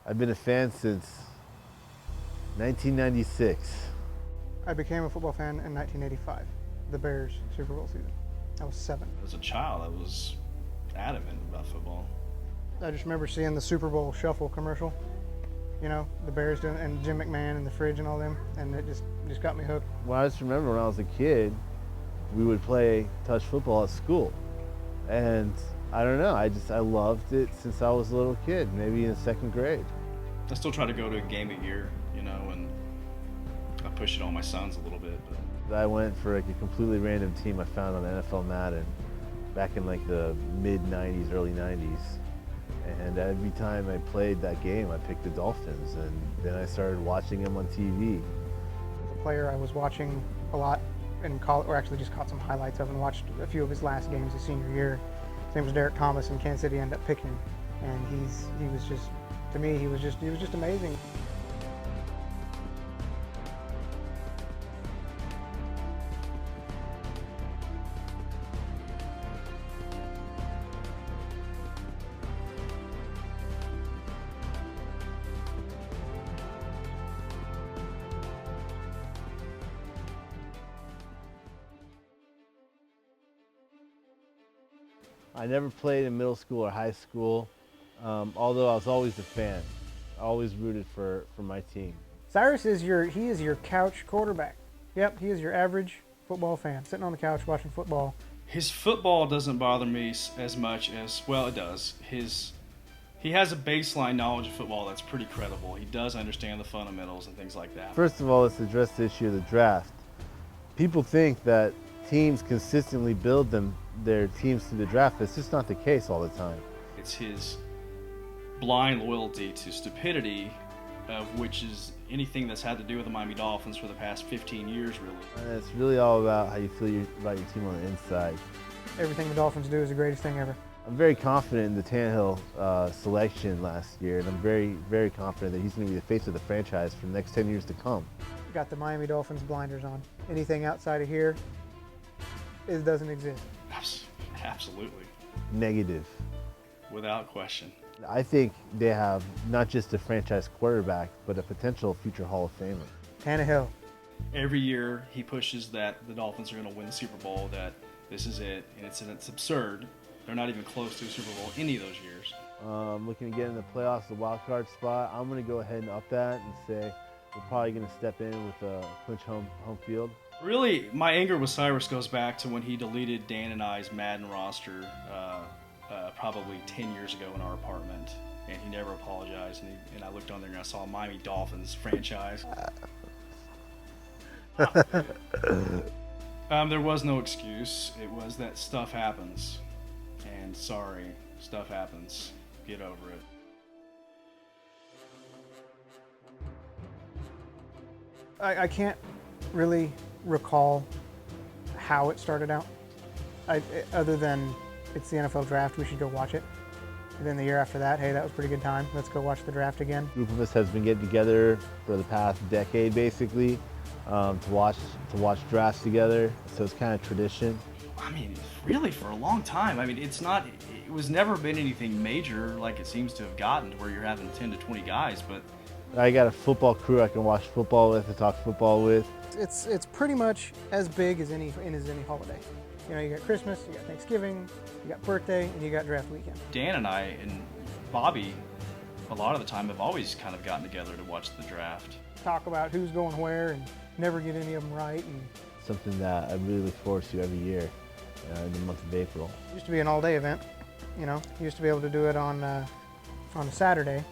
I've been a fan since 1996. I became a football fan in 1985, the Bears Super Bowl season. I was 7. As a child, I was adamant about football. I just remember seeing the Super Bowl Shuffle commercial. You know, the Bears doing, and Jim McMahon and the fridge and all them, and it just got me hooked. Well, I just remember when I was a kid, we would play touch football at school. And I don't know, I loved it since I was a little kid, maybe in second grade. I still try to go to a game a year, and I push it on my sons a little bit. But I went for like a completely random team I found on NFL Madden back in like the mid 90s, early 90s. And every time I played that game, I picked the Dolphins, and then I started watching them on TV. As a player, I was watching a lot in college, or actually just caught some highlights of and watched a few of his last games his senior year. His name was Derek Thomas, and Kansas City ended up picking him. And he was just, to me, he was just amazing. I never played in middle school or high school, although I was always a fan. I always rooted for my team. Cyrus is your couch quarterback. Yep, he is your average football fan, sitting on the couch watching football. his football doesn't bother me as much as, well, it does. He has a baseline knowledge of football that's pretty credible. He does understand the fundamentals and things like that. First of all, let's address the issue of the draft. People think that teams consistently build their teams through the draft. That's just not the case all the time. It's his blind loyalty to stupidity, which is anything that's had to do with the Miami Dolphins for the past 15 years, really. And it's really all about how you feel about your team on the inside. Everything the Dolphins do is the greatest thing ever. I'm very confident in the Tannehill selection last year, and I'm very, very confident that he's going to be the face of the franchise for the next 10 years to come. Got the Miami Dolphins blinders on. Anything outside of here, it doesn't exist. Absolutely. Negative. Without question. I think they have not just a franchise quarterback, but a potential future Hall of Famer. Tannehill. Every year he pushes that the Dolphins are going to win the Super Bowl, that this is it, and it's absurd. They're not even close to a Super Bowl any of those years. Looking to get in the playoffs, the wild card spot. I'm going to go ahead and up that and say we're probably going to step in with a clinch home field. Really, my anger with Cyrus goes back to when he deleted Dan and I's Madden roster probably 10 years ago in our apartment, and he never apologized. And I looked on there and I saw Miami Dolphins franchise. There was no excuse. It was that stuff happens. And sorry, stuff happens. Get over it. I can't really recall how it started out, other than it's the NFL draft, we should go watch it. And then the year after that, hey, that was a pretty good time, let's go watch the draft again. A group of us has been getting together for the past decade, basically, to watch drafts together. So it's kind of tradition. I mean, really, for a long time. I mean, it was never been anything major like it seems to have gotten, to where you're having 10 to 20 guys, but I got a football crew I can watch football with and talk football with. It's pretty much as big as any holiday. You know, you got Christmas, you got Thanksgiving, you got birthday, and you got draft weekend. Dan and I and Bobby, a lot of the time, have always kind of gotten together to watch the draft. Talk about who's going where and never get any of them right. And something that I really look forward to every year in the month of April. It used to be an all-day event. You know, you used to be able to do it on a Saturday.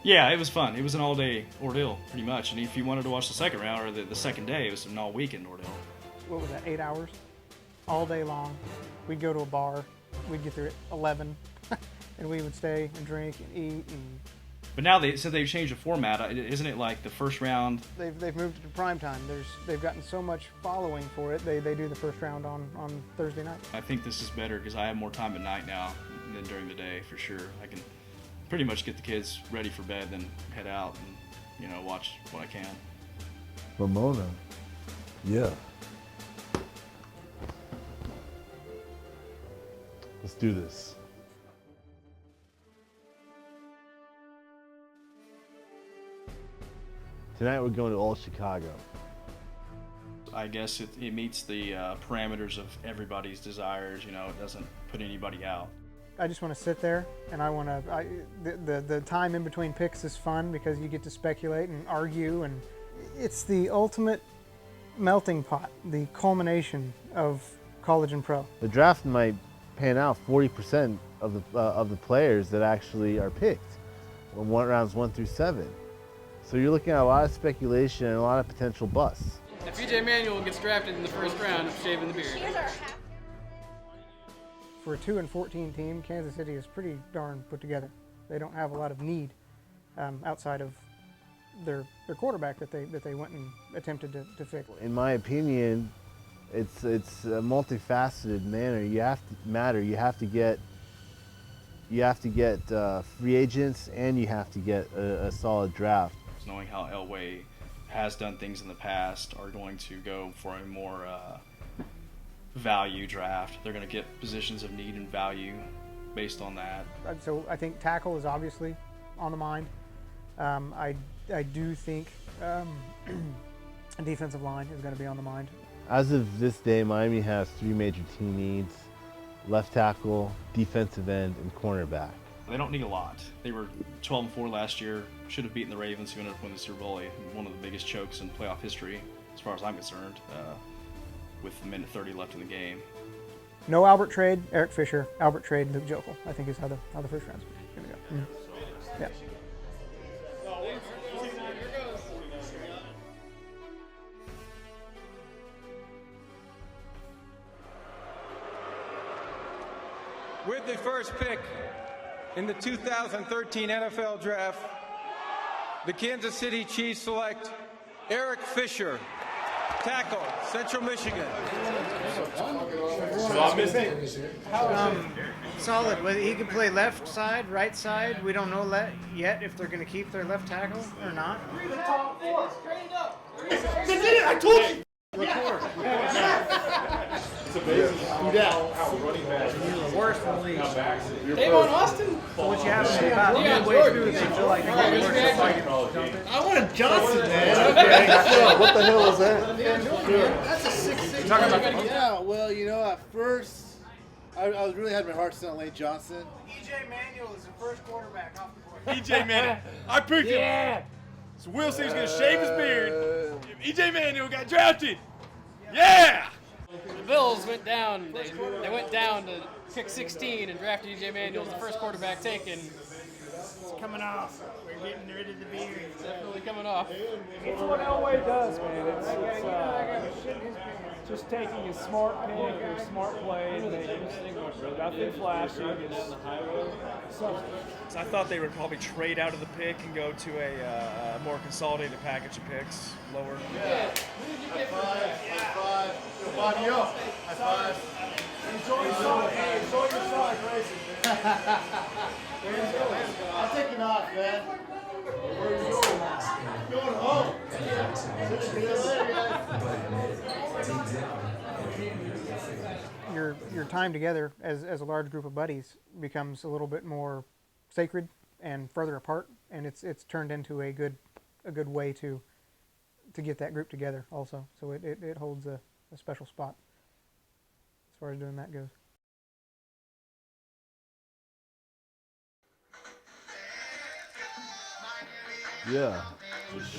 Yeah, it was fun. It was an all-day ordeal, pretty much. And if you wanted to watch the second round or the second day, it was an all-weekend ordeal. What was that, 8 hours? All day long. We'd go to a bar. We'd get there at 11. And we would stay and drink and eat. But now, since they've changed the format, isn't it like the first round? They've moved it to prime time. They've gotten so much following for it. They do the first round on Thursday night. I think this is better because I have more time at night now than during the day, for sure. I can pretty much get the kids ready for bed, then head out and, watch what I can. Ramona. Yeah. Let's do this. Tonight we're going to Old Chicago. I guess it meets the parameters of everybody's desires. You know, it doesn't put anybody out. I just want to sit there, and I want to. The time in between picks is fun because you get to speculate and argue, and it's the ultimate melting pot, the culmination of college and pro. The draft might pan out 40% of the players that actually are picked when rounds 1 through 7. So you're looking at a lot of speculation and a lot of potential busts. If EJ Manuel gets drafted in the first round, I'm shaving the beard. For a 2-14 team, Kansas City is pretty darn put together. They don't have a lot of need outside of their quarterback that they went and attempted to fix. In my opinion, it's a multifaceted manner. You have to get free agents, and you have to get a solid draft. Knowing how Elway has done things in the past, are going to go for a more value draft. They're going to get positions of need and value based on that. So I think tackle is obviously on the mind. I do think a defensive line is going to be on the mind. As of this day, Miami has 3 major team needs: left tackle, defensive end, and cornerback. They don't need a lot. They were 12-4 last year. Should have beaten the Ravens, who ended up winning the Super Bowl. One of the biggest chokes in playoff history, as far as I'm concerned, with a minute 30 left in the game. No Albert trade, Eric Fisher. Albert trade, Luke Jokel, I think is how the first round's going to go. Mm-hmm. Yeah. With the first pick in the 2013 NFL Draft, the Kansas City Chiefs select Eric Fisher, tackle, Central Michigan. Solid. Whether he can play left side, right side. We don't know yet if they're going to keep their left tackle or not. They did it! I told you! Record. It's amazing how running backs are the worst in the league. Davon Austin? So what you have to say about midway through, they feel like they're getting worse fighting. I wanted Johnson, man. Okay. What the hell is that? That's a 6'6". Yeah, well, you know, at first, I was really had my heart set on Lane Johnson. EJ Manuel is the first quarterback off the board. EJ Manuel. I picked him. So Will Smith's going to shave his beard. EJ Manuel got drafted. Yeah! The Bills went down. They went down to pick 16 and drafted EJ Manuel as the first quarterback taken. It's coming off. We're getting rid of the beard. It's definitely coming off. It's what Elway does, man. It's just taking a smart pick or a smart play and making nothing flashy. So I thought they would probably trade out of the pick and go to a more consolidated package of picks, lower. Yeah. High five. Body up. High five. Enjoy your song, man. Enjoy your song, Grayson. I'm taking off, man. Where are you going? Going home. See you later, guys. Your time together as a large group of buddies becomes a little bit more sacred and further apart, and it's turned into a good way to get that group together also. So it holds a special spot as far as doing that goes. Yeah.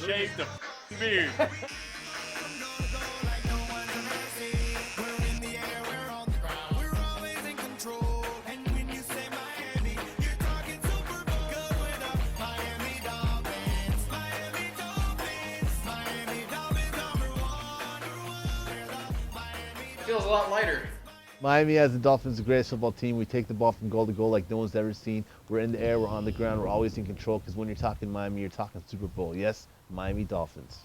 Shave the beard. Feels a lot lighter. Miami as the Dolphins, the greatest football team. We take the ball from goal to goal like no one's ever seen. We're in the air, we're on the ground, we're always in control, because when you're talking Miami, you're talking Super Bowl. Yes, Miami Dolphins.